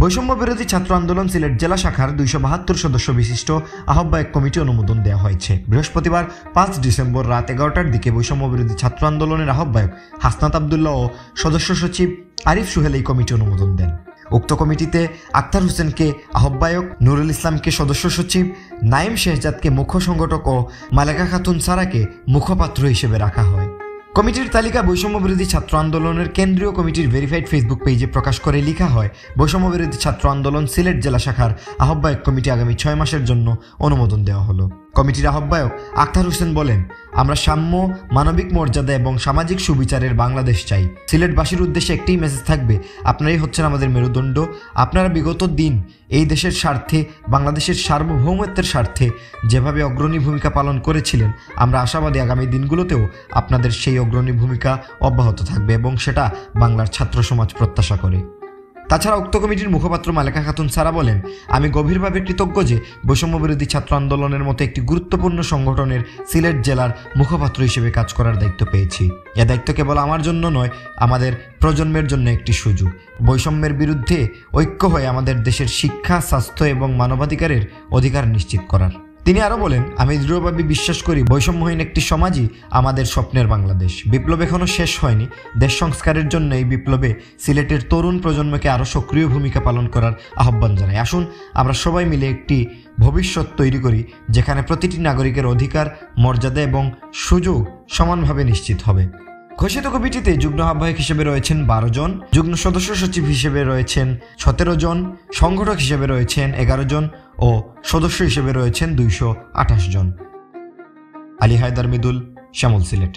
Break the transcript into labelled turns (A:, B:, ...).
A: বৈষম্য বিরোধী ছাত্র আন্দোলন সিলেট জেলা শাখার 272 সদস্য বিশিষ্ট আহ্বায়ক কমিটি অনুমোদন দেওয়া হয়েছে। বৃহস্পতিবার 5 ডিসেম্বর রাত 11টার দিকে বৈষম্য বিরোধী ছাত্র আন্দোলনের আহ্বায়ক হাসনাত আবদুল্লাহ ও সদস্য সচিব আরিফ সুহেল এই কমিটি অনুমোদন দেন। উক্ত কমিটিতে আক্তার হোসেনকে আহ্বায়ক, নুরুল ইসলামকে সদস্য সচিব, নাইম শেহজাদকে মুখ্য সংগঠক ও মালেকা খাতুন সারাকে মুখপাত্র হিসেবে রাখা হয়। কমিটির তালিকা বৈষম্য বিরোধী ছাত্র আন্দোলনের কেন্দ্রীয় কমিটির ভেরিফাইড ফেসবুক পেজে প্রকাশ করে লেখা হয়, বৈষম্য বিরোধী ছাত্র আন্দোলন সিলেট জেলা শাখার আহ্বায়ক কমিটি আগামী 6 মাসের জন্য অনুমোদন দেওয়া হলো। কমিটির আহ্বায়ক আক্তার হোসেন বলেন, আমরা সাম্য, মানবিক মর্যাদা এবং সামাজিক সুবিচারের বাংলাদেশ চাই। সিলেটবাসীর উদ্দেশ্যে একটাই মেসেজ থাকবে, আপনারাই হচ্ছেন আমাদের মেরুদণ্ড। আপনারা বিগত দিন এই দেশের স্বার্থে, বাংলাদেশের সার্বভৌমত্বের স্বার্থে যেভাবে অগ্রণী ভূমিকা পালন করেছিলেন, আমরা আশাবাদী আগামী দিনগুলোতেও আপনাদের সেই অগ্রণী ভূমিকা অব্যাহত থাকবে এবং সেটা বাংলার ছাত্র সমাজ প্রত্যাশা করে। তাছাড়া উক্ত কমিটির মুখপাত্র মালেকা খাতুন সারা বলেন, আমি গভীরভাবে কৃতজ্ঞ যে বৈষম্য বিরোধী ছাত্র আন্দোলনের মতো একটি গুরুত্বপূর্ণ সংগঠনের সিলেট জেলার মুখপাত্র হিসেবে কাজ করার দায়িত্ব পেয়েছি। এ দায়িত্ব কেবল আমার জন্য নয়, আমাদের প্রজন্মের জন্য একটি সুযোগ। বৈষম্যের বিরুদ্ধে ঐক্য হয়ে আমাদের দেশের শিক্ষা, স্বাস্থ্য এবং মানবাধিকারের অধিকার নিশ্চিত করার। তিনি আরও বলেন, আমি দৃঢ়ভাবে বিশ্বাস করি বৈষম্যহীন একটি সমাজই আমাদের স্বপ্নের বাংলাদেশ। বিপ্লব এখনও শেষ হয়নি। দেশ সংস্কারের জন্য এই বিপ্লবে সিলেটের তরুণ প্রজন্মকে আরও সক্রিয় ভূমিকা পালন করার আহ্বান জানাই। আসুন আমরা সবাই মিলে একটি ভবিষ্যৎ তৈরি করি যেখানে প্রতিটি নাগরিকের অধিকার, মর্যাদা এবং সুযোগ সমানভাবে নিশ্চিত হবে। ঘোষিত কমিটিতে যুগ্ম আহ্বায়ক হিসেবে রয়েছেন 12 জন, যুগ্ম সদস্য সচিব হিসেবে রয়েছেন 17 জন, সংগঠক হিসেবে রয়েছেন 11 জন ও সদস্য হিসেবে রয়েছেন 228 জন। আলী হায়দার মৃদুল, শ্যামল, সিলেট।